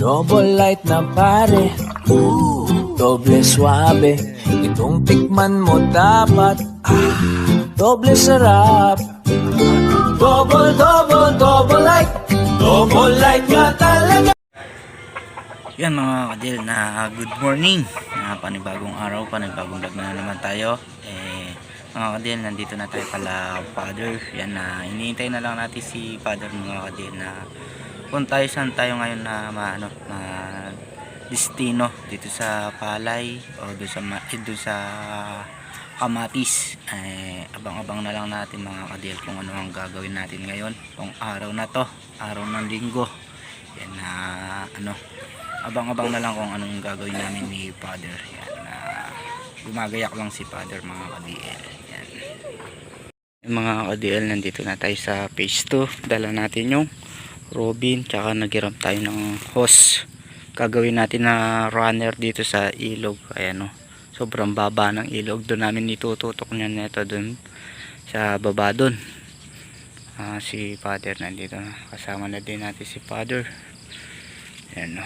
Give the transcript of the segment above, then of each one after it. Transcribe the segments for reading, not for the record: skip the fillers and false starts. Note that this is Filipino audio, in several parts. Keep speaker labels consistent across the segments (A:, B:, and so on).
A: Double light na pare, doble suabe. Itong tikman mo dapat, doble sarap. Double light ka talaga.
B: Yan mga kadil, na good morning, na panibagong araw, panibagong vlog na naman tayo. Mga kadil, nandito na tayo pala Father. Yan, na iniintay na lang natin si Father mga kadil, na kung tayo saan tayo ngayon na na destino dito sa Palay o doon sa Kamatis. Abang-abang na lang natin mga kadil kung ano ang gagawin natin ngayon kung araw na to, araw ng linggo. Yan, na abang-abang na lang kung anong gagawin namin ni Father. Yan, gumagayak lang si Father mga ka-DL. Yan. Yung mga ka-DL, nandito na tayo sa phase 2. Dala natin yung Robin, tsaka nagiram tayo ng hose. Gagawin natin na runner dito sa ilog. Ayan, sobrang baba ng ilog. Doon namin itututok niya nito doon sa baba doon. Si Father nandito na. Kasama na din natin si Father. Ayan,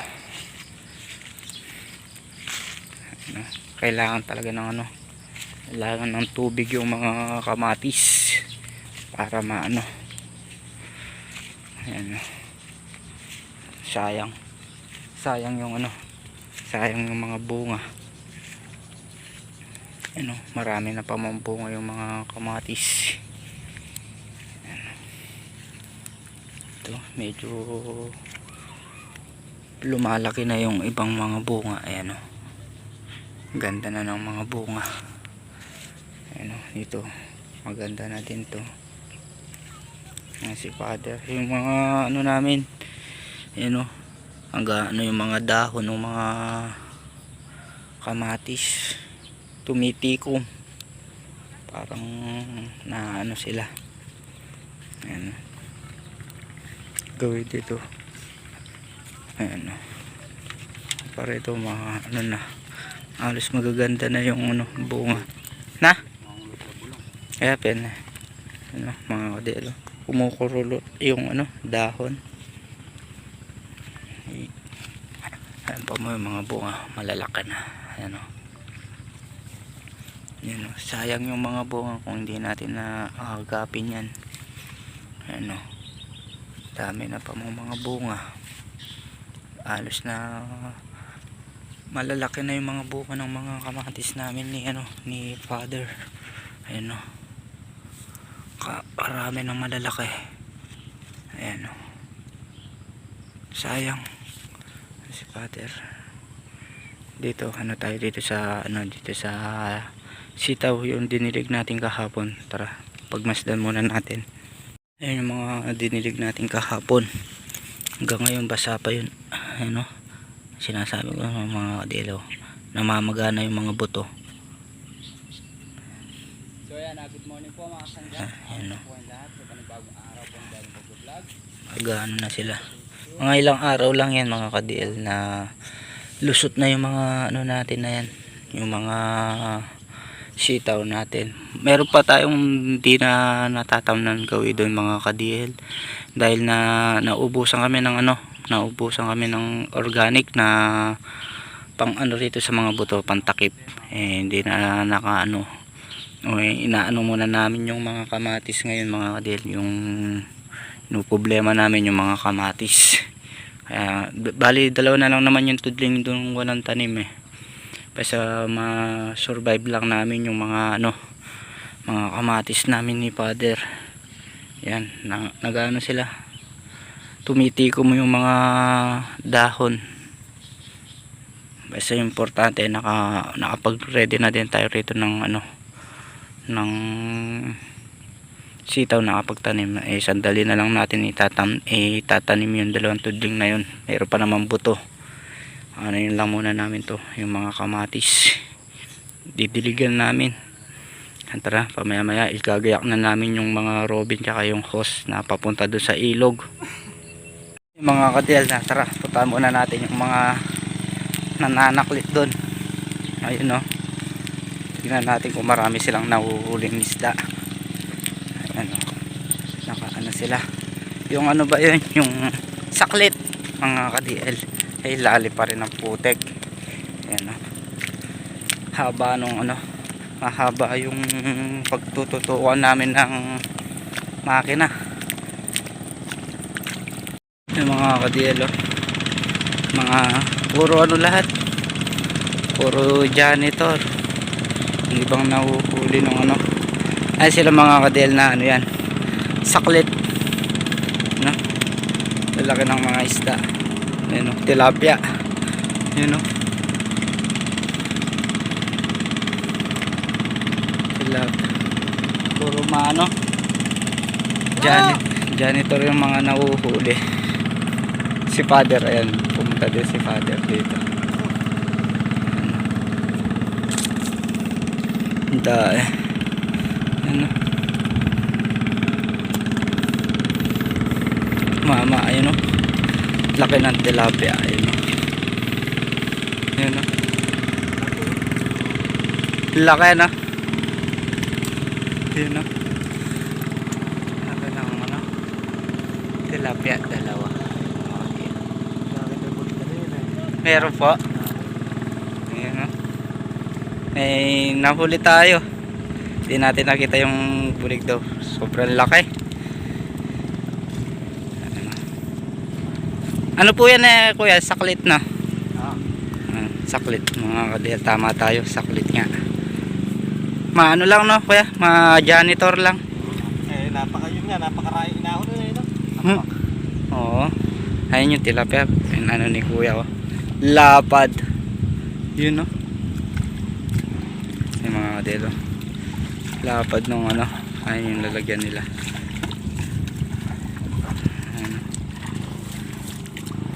B: kailangan talaga ng kailangan ng tubig yung mga kamatis para ayan, sayang yung sayang yung mga bunga. Marami na pamambunga yung mga kamatis. Ayan. Ito medyo lumalaki na yung ibang mga bunga. Ayan, ganda na ng mga bunga. Ayan, dito maganda na din to. Si Father, yung mga namin, hanggang yung mga dahon ng mga kamatis tumitikom, parang na sila. Ayan, gawin dito. Ayan, para ito mga na halos magaganda na yung bunga na kaya pen mga kadil, kumukurulot yung dahon. Ayan pa mo yung mga bunga malalaki na. Ayan, sayang yung mga bunga kung hindi natin na agapin yan. Ayan, dami na pa mo mga bunga, halos na malalaki na yung mga bunga ng mga kamatis namin ni Father. Ayan, karami ng malalaki. Ayan, sayang si Father. Dito tayo dito sa dito sa sitaw, yung dinilig natin kahapon. Tara, pagmasdan muna natin. Ayan yung mga dinilig natin kahapon, hanggang ngayon basa pa yun. Ayan, sinasabi ko mga kadilo, namamagana yung mga buto.
C: So yan, good morning po mga sangga.
B: Ayan,
C: po ang lahat sa panibagong araw po ang galing mag-vlog.
B: magano na sila. Mga ilang araw lang yan mga ka-DL, na lusot na yung mga natin na yan, yung mga sitaw natin. Meron pa tayong hindi na natatamnan gawin doon mga ka-DL, dahil na naubusan kami ng naubusan kami ng organic na pang rito sa mga buto, pantakip. Hindi na inaano muna namin yung mga kamatis ngayon mga kadil. Yung problema namin yung mga kamatis, kaya bali dalawa na lang naman yung tudling doon, walang tanim basta ma-survive lang namin yung mga mga kamatis namin ni Father. Yan, nagano sila, tumitikom mo yung mga dahon. Basta importante nakapag ready na din tayo rito ng ng sitaw, nakapagtanim. Sandali na lang natin itatanim yung dalawang tudling na yun. Mayroon pa naman buto. Yun lang muna namin to, yung mga kamatis didiligan namin. Tara, pamaya maya igagayak na namin yung mga robin tsaka yung hose na papunta doon sa ilog. Mga kadil, tara, puntahan muna natin yung mga nananaklit doon. Ayun, tignan natin kung marami silang nahuhuling isda. Ayan, sila yung ba yun, yung saklit mga ka-DL. ay lali pa rin ang putek. Ayan, haba nung mahaba yung pagtututuan namin ng makina. Yung mga kadiyelo, mga puro lahat, puro janitor, yung ibang nahuhuli ng ay sila mga kadiyel na yan, saklit, lalaki ng mga isda, yun, tilapia, yun, tilapia, puro janitor yung mga nahuhuli. Si father, ayan, pumunta din si father dito. Mama, ayun, laki ng tilapia, ayun, laki ayun, laki ng tilapia, dalawa. Meron po. Ayan, eh, nahuli tayo. Hindi natin nakita yung bulig daw. Sobrang laki. Ano po yan kuya? Saklit na. Saklit. Mga kadil, tama tayo. Saklit nga. Maano lang kuya? Ma-janitor lang.
C: Yun nga, napakaraming inaon na
B: Oo. Ayun yung tilapia. Ayun, ni kuya lapad. Yun yung mga kadil. Lapad nung ayun yung lalagyan nila.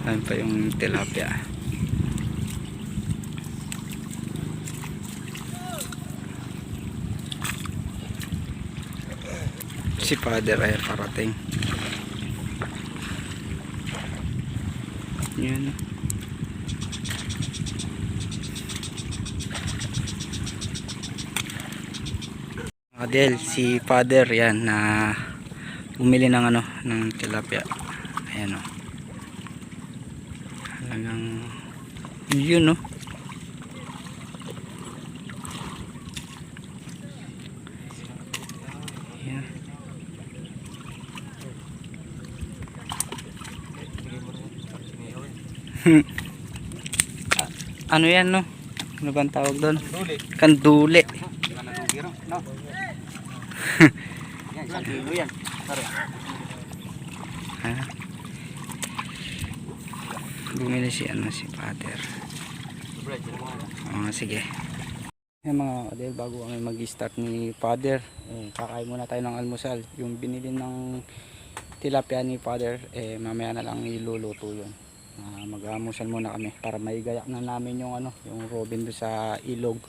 B: Ayun pa yung tilapia. Si father ay parating. Yun. Adel, si father yan na bumili ng ng tilapia. Ayan halagang yun Ayan. Ano yan ano bang tawag doon? Kanduli.
C: Yan.
B: Bumili si father. Sige. Yung mga kadel, bago kami mag-start ni father, kakain muna tayo ng almusal. Yung binili ng tilapia ni father, mamaya na lang iluluto yun. Mag-almusal muna kami para maigayak na namin yung yung robin doon sa ilog.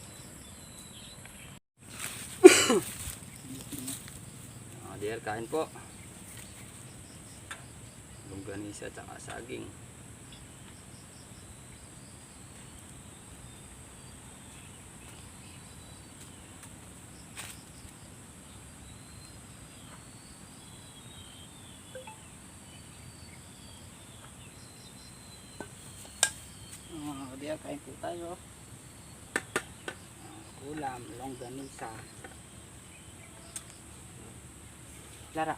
B: Kadel, kain po. Longganisa at saging. Kadel, kain po tayo. Ulam, longganisa. Lara.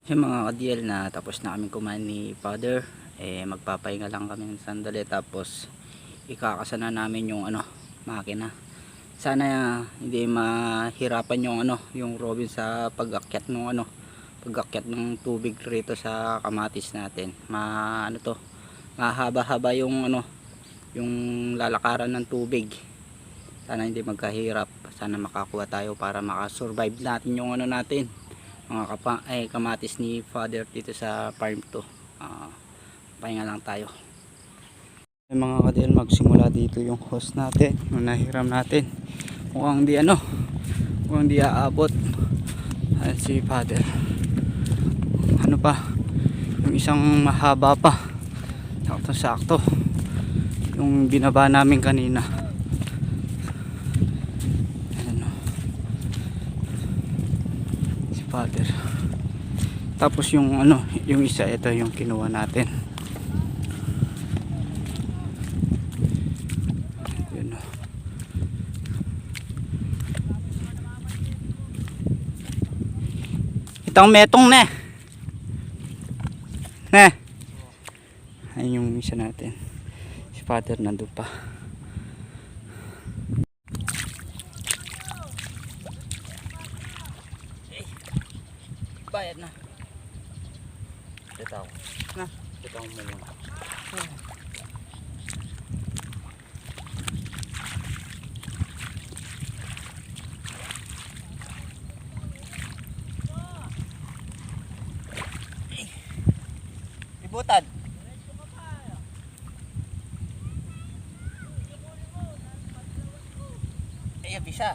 B: Yung mga ka-DL na tapos na kami kumain ni Father, magpapahinga lang kami ng sandali tapos ikakasana namin yung makina. Sana hindi mahirapan yung yung Robin sa pag-akyat ng tubig rito sa kamatis natin. Mahaba-haba yung yung lalakaran ng tubig. Sana hindi magkahirap. Sana makakuha tayo para makasurvive natin yung natin, mga kamatis ni Father dito sa farm to. Pahinga lang tayo. Yung mga ka-DL, magsimula dito yung hose natin, yung nahiram natin. Mukhang di aabot. Ayan si Father. Pa yung isang mahaba pa, sakto yung binaba namin kanina. Ayan, si Father. Tapos yung yung isa, ito yung kinuha natin. Ayan, itong metong ayun yung isa natin. Si Father nandun pa. Bayad na. Ito na. Ito mo muna. Ibutan. Bisa.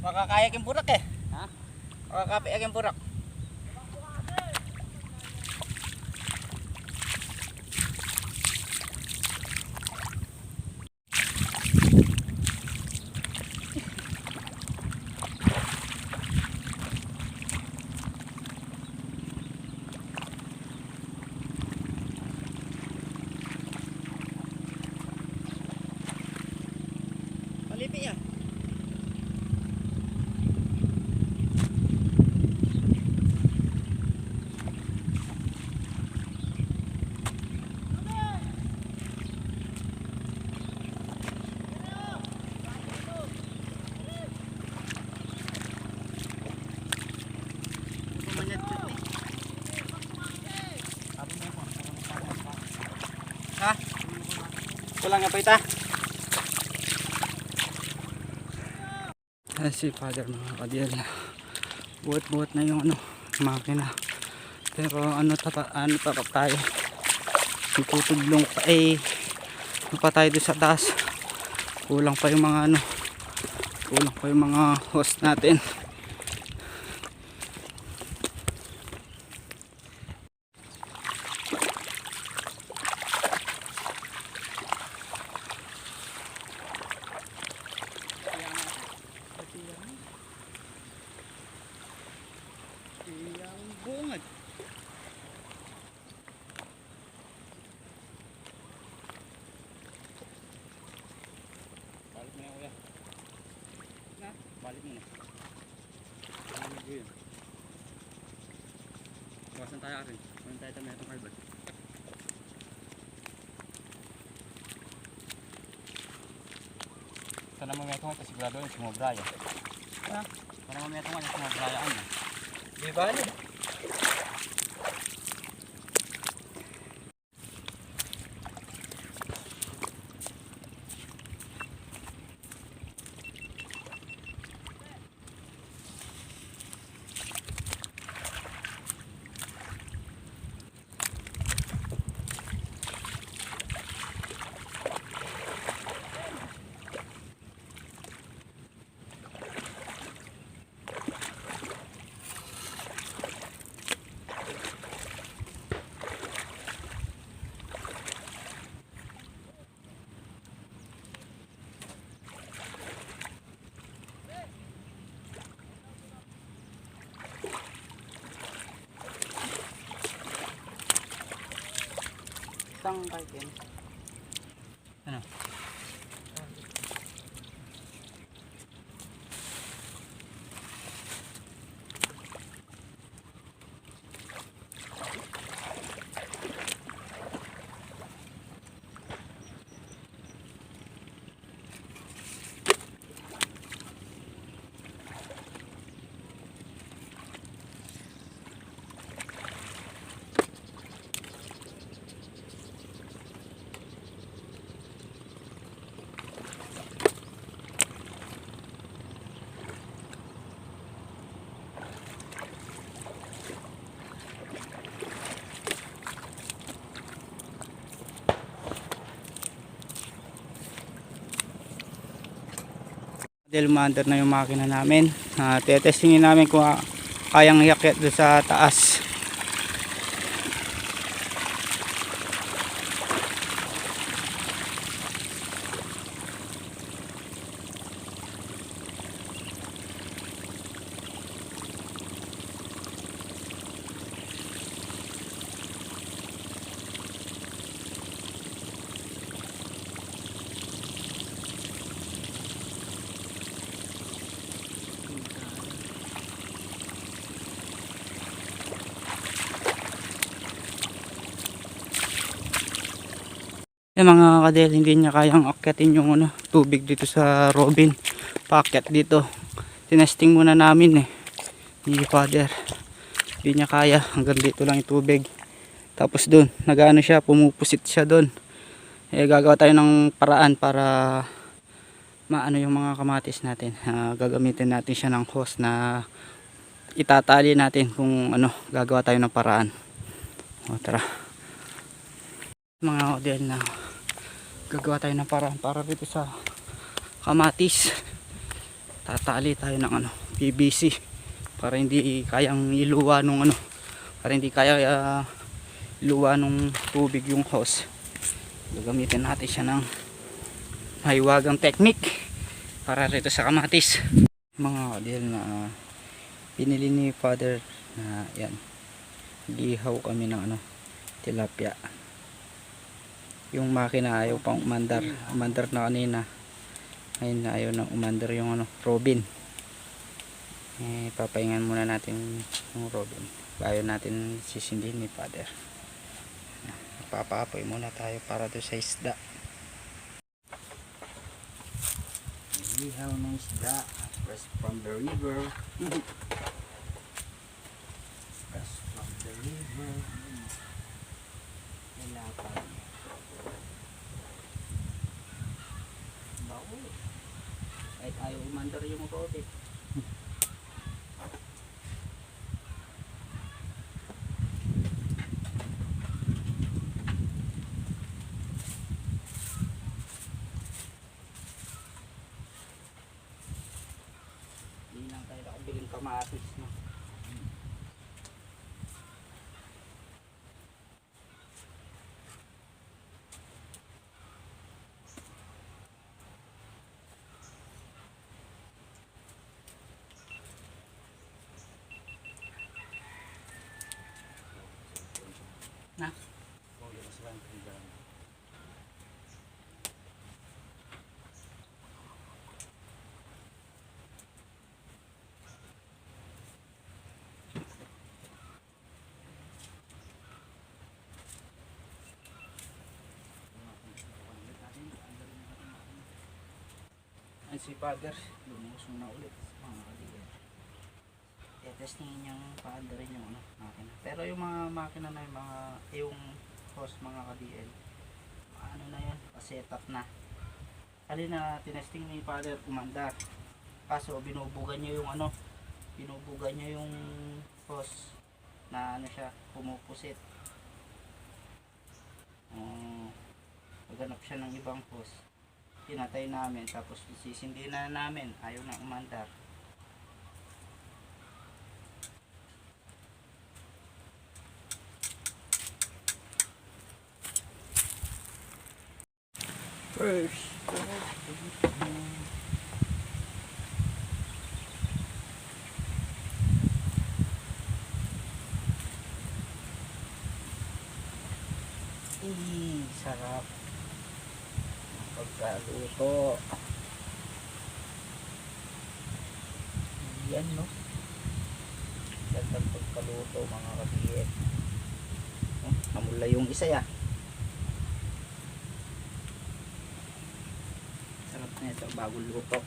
B: Makakaya king burak ha? Makakapit king burak. Malipi ya. Ha? Kulang nga pa ita. Si Father, mga ka-DL, buhat-buhat na yung makina. Pero pa tayo. Itutublong pa pa tayo doon sa taas. Kulang pa yung mga host natin. Bungad. Balik mo na kuya. Balik mo na. Bawasan tayo rin. Bawasan tayo na itong carbon. Sana mameto nga sigurado yung sumobraya. Sana mameto nga yung sumobrayaan. Di bali. Isang kahit yan. Ano?
D: Dahil umaandar na yung makina namin. Tetestingin namin kung kayang iakyat doon sa taas. Yung mga kadel, hindi niya kayang akyatin yung tubig dito sa Robin. Paakyat dito. Tinesting muna namin ni father. Hindi niya kaya, hanggang dito lang yung tubig. Tapos dun, nagaano siya, pumupusit siya dun. Gagawa tayo ng paraan para maano yung mga kamatis natin. Gagamitin natin siya ng hose na itatali natin kung gagawa tayo ng paraan. Tara. Mga kadel, na gagawa tayo ng paraan para dito sa kamatis. Tatali tayo ng PVC para hindi kayang iluwa nung para hindi kaya iluwa nung tubig yung hose. Gagamitin natin siya ng mahiwagang technique para rito sa kamatis. Mga kadel, na pinili ni father na yan, gihaw kami ng tilapia. Yung makina ayaw pang umandar na kanina. Ngayon ayaw nang umandar yung Robin. Papahingan muna natin yung Robin bago natin sisindihin ni father. Papaapoy muna tayo para doon sa isda. Ihaw ng isda fresh from the river. Fresh from the river. Ilapag. Kahit ayaw umandar yung Robin. Hindi lang tayo nakabiling kamatis, no? Na? Ay, si father lumusong na ulit mga kaibigan. Testingin yung paanda rin yung makina. Pero yung mga makina na yung hose mga ka-DL, na yan, pa-setup na. Halina tinesting ni father umandar. Kaso binubugan niya yung binubugan niya yung hose na siya, pumupusit. Maghanap siya ng ibang hose. Tinatay namin, tapos sisindi na namin, ayaw na umandar. First, sarap pagkaluto. Yan, no? Gandang pagkaluto mga kabiyet. Namula yung isa ya. Sarap na ito bagong luto.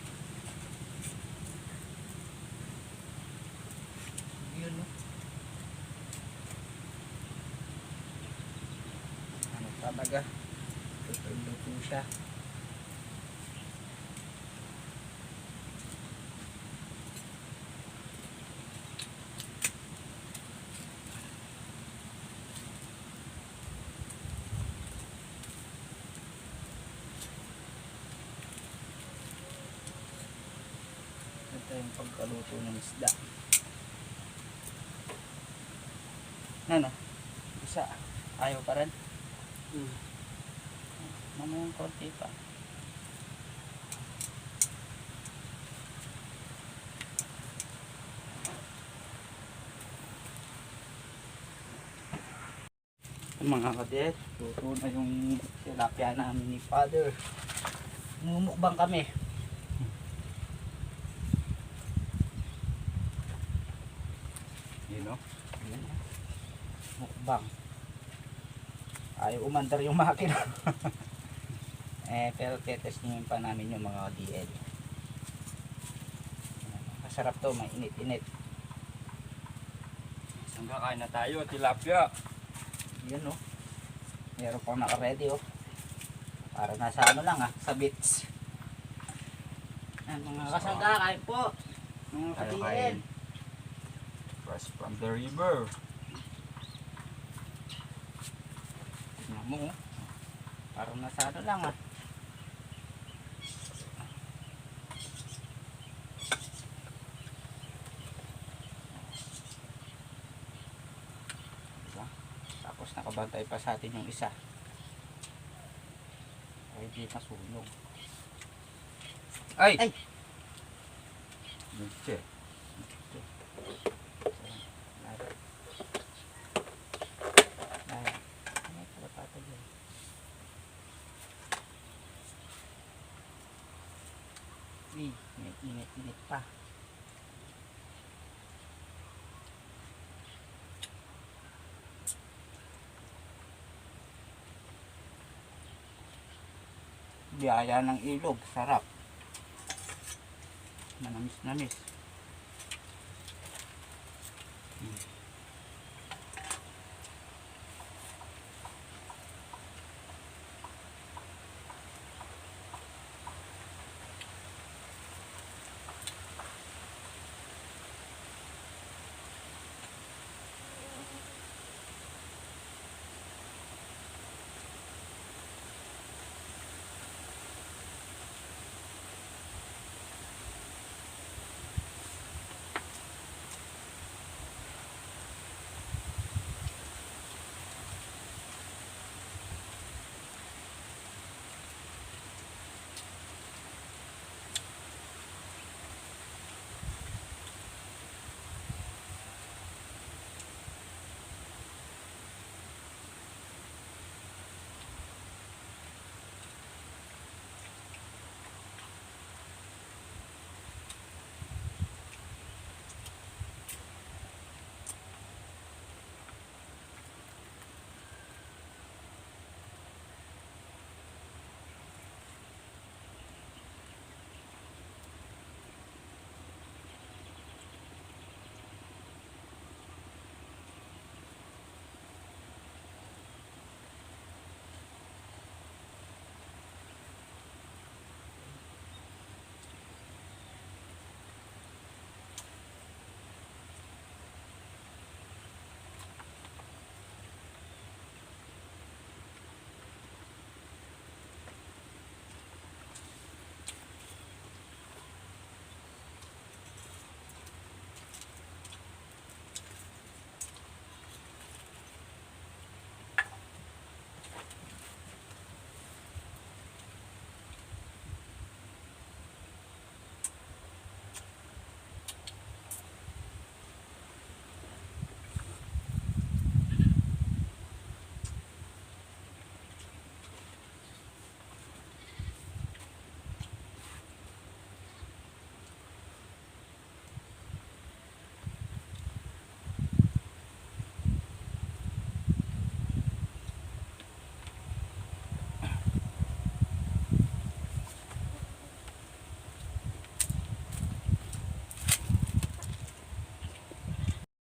D: Yun, no? Talaga luto siya. yung pagkaluto ng isda. Ano? Isa. Ayaw pa rin? Mamaya yung konti pa. Mga kadet, luto na yung tilapia namin ni Father. Mumukbang kami. Yun o. Mukbang. Ayaw umandar yung makina. Pero tetestingin pa namin yung mga DL. Masarap to, may init-init.
C: Hanggang kain na tayo, tilapia.
D: Yan o. Meron pang naka-ready o. Para nasa ano lang sa bits. Mga kasangga, kain po. Mga ka-DL.
C: Fresh from the river.
D: Tingnan mo, parang nasa ano lang diba? Tapos nakabantay pa sa atin yung isa. Ay, di masunog.
C: Ay!
D: Ay!
C: Dulce.
D: Init pa. Biyaya ng ilog, sarap. Manamis-namis.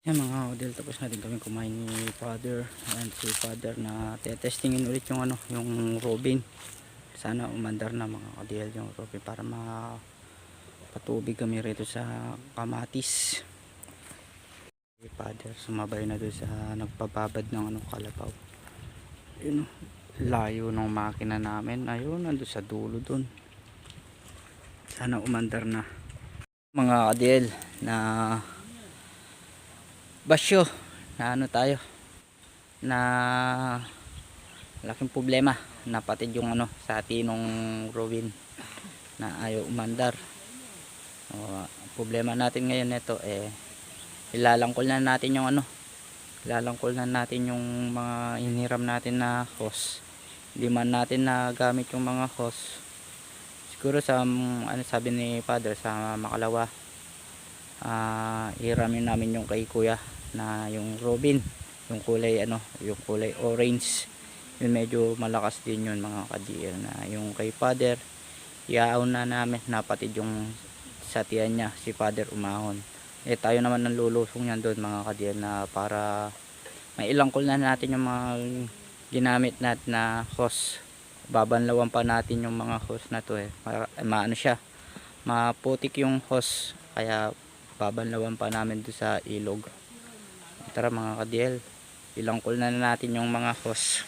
D: Yan mga hodel, tapos na din kami kumain ni Father. Ayan si Father na testingin ulit yung yung Robin. Sana umandar na mga hodel yung Robin para mapatubig kami rito sa Kamatis. Si Father sumabay na doon sa nagpababad ng kalabaw. Yun, layo ng makina namin. Ayun, nandun sa dulo doon. Sana umandar na. Mga kadil na basyo na ano tayo na laking problema, napatid yung ano sa tinong Robin na ayaw umandar. Ang problema natin ngayon nito ilalangkol na natin yung ilalangkol na natin yung mga iniram natin na hose. Hindi man natin na gamit yung mga hose. Siguro sa sabi ni Father sa Makalawa, hiramin namin yung kay Kuya na yung Robin, yung kulay yung kulay orange. Yun medyo malakas din yun mga ka-GL. Na yung kay Father, iaon na namin, napatid yung sa tiyan niya, si Father umahon. Tayo naman ng lulusong yan doon mga ka-GL, na para mailangkol na natin yung mga ginamit natin na hose. Babanlawan pa natin yung mga hose na to para maano siya, maputik yung hose, kaya babanlawan pa namin doon sa ilog. Tara mga ka-DL, ilangkol na natin yung mga hose.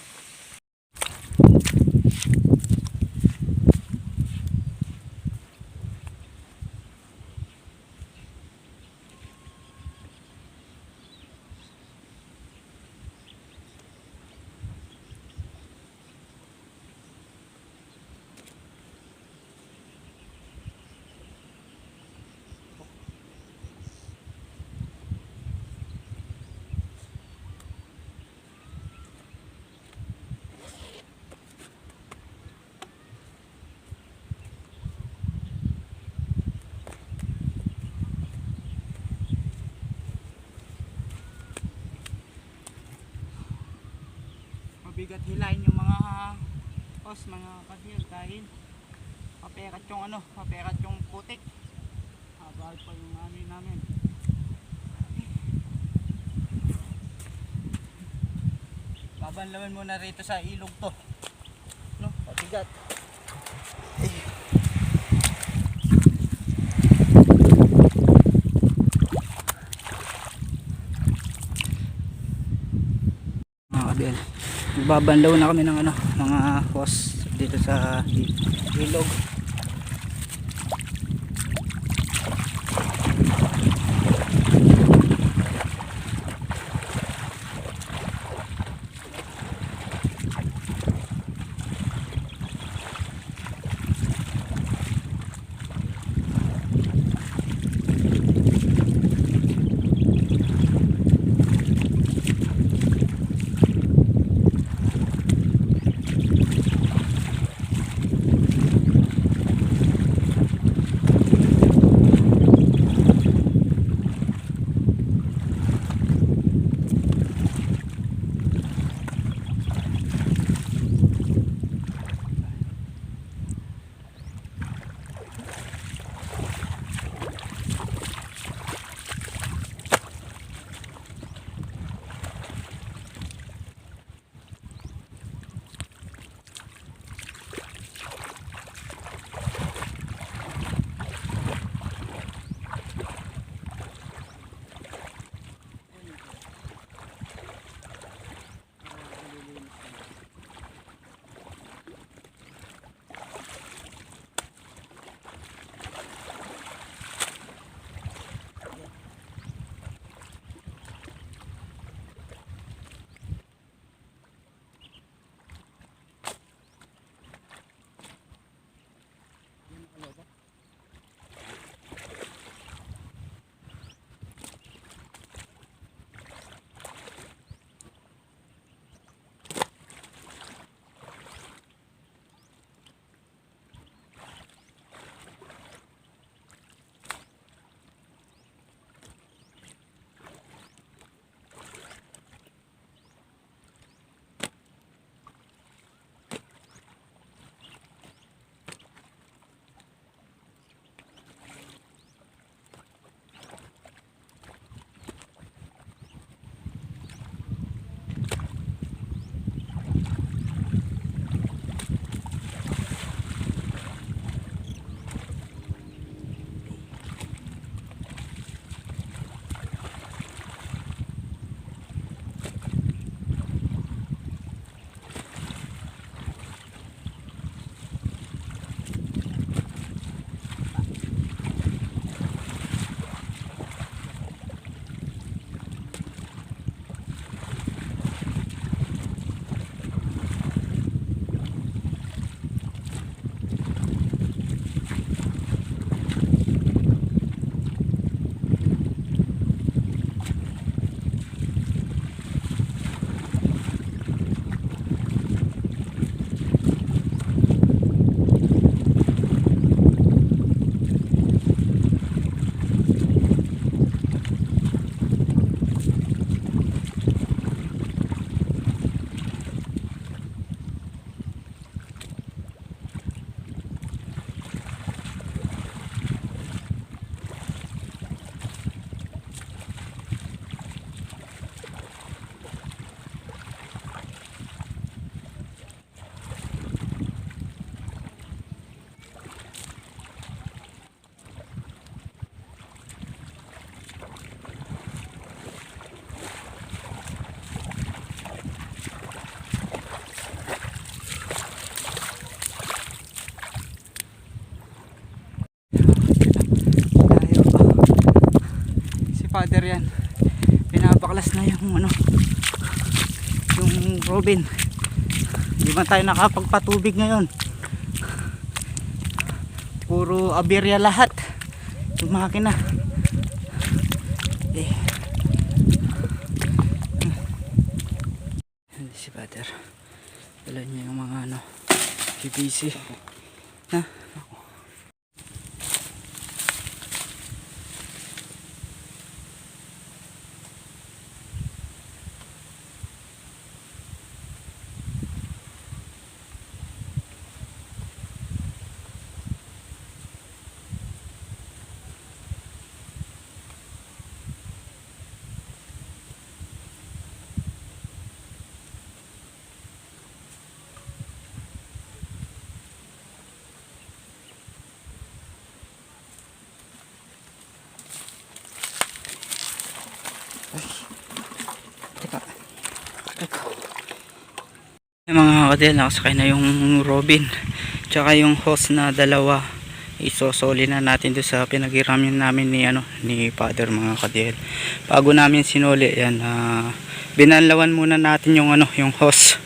D: Mabigat hilahin yung mga hose mga ka-DL dahil mapekat yung mapekat yung putik. Bawal pa yung namin. Babanlawan muna rito sa ilog to. Mabigat. Babanlaw na kami ng mga hose dito sa ilog. Father yan. Pinapaklas na yung ano, yung Robin. Hindi man tayo nakapagpatubig ngayon. Puro aberya lahat yung makina. Hindi si Father. Dala niya yung mga ano, PVC. Na? Teka. Mga kadel, nakasakay na yung Robin tsaka yung hose na dalawa. Isosoli na natin doon sa pinagiramin namin ni Father, mga kadel. Bago namin sinuli yan, binanlawan muna natin yung yung hose.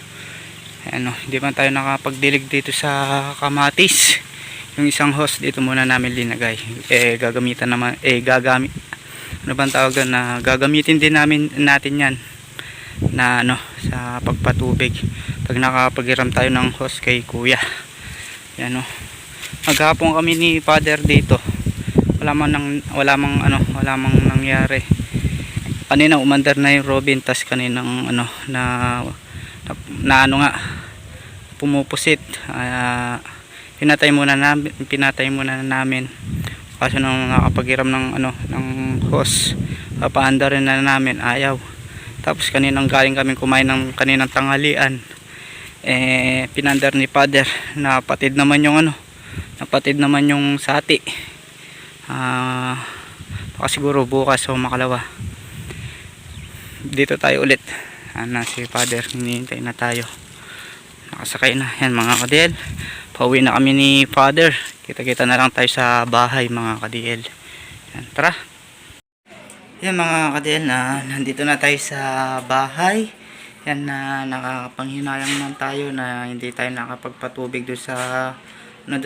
D: Hindi man tayo nakapagdilig dito sa kamatis. Yung isang hose dito muna namin linagay. Gagamitan naman, ano bang tawag doon, na gagamitin din natin yan na sa pagpatubig pag nakapagiram tayo ng hose kay kuya. Yan maghapon kami ni Father dito, wala mang nangyari. Kanina umandar na yung Robin, tas kaninang nga pumupusit. Pinatay muna namin kaso nung nakapagiram ng hose, papaanda rin na namin, ayaw. Tapos kaninang galing kami kumain ng kaninang tanghalian, pinandar ni Father, napatid naman yung sati. Baka siguro bukas o makalawa dito tayo ulit. Si Father, hinihintay na tayo, nakasakay na. Yan mga kadl, pauwi na kami ni Father. Kita na lang tayo sa bahay, mga kadl. Yan, tara. Yan mga kadl, nandito na tayo sa bahay. Yan, nakakapanghinayang man tayo na hindi tayo nakapagpatubig doon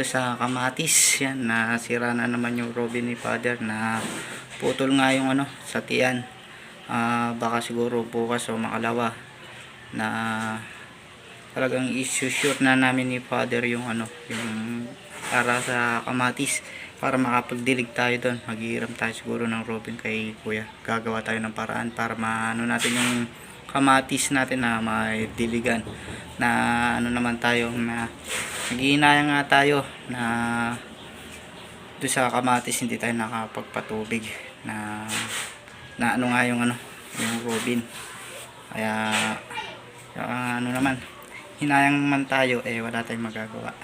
D: sa kamatis. Yan, nasira na naman yung Robin ni Father, na putol nga yung sa tiyan. Baka siguro bukas o makalawa na talagang i-shoot na namin ni Father yung yung para sa kamatis, para makapagdilig tayo doon. Maghihiram tayo siguro ng Robin kay kuya. Gagawa tayo ng paraan para natin yung kamatis natin na may diligan, na naman tayo, na naghihinayang nga tayo na doon sa kamatis hindi tayo nakapagpatubig na nga yung Robin. Kaya naman, hinayang man tayo, wala tayong magagawa.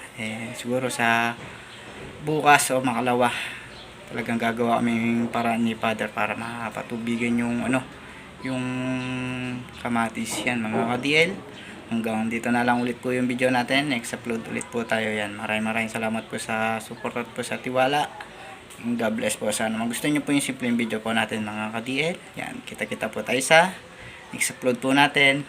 D: Siguro sa bukas o makalawa talagang gagawa kami paraan ni Father para mapatubigan yung kamatis. Yan mga ka-DL, hanggang dito na lang ulit po yung video natin. Next upload ulit po tayo. Yan, maraming salamat po sa support at po sa tiwala. God bless po. Sana magustuhan nyo po yung simpleng video po natin, mga ka-DL. Yan, kita po tayo sa next upload po natin.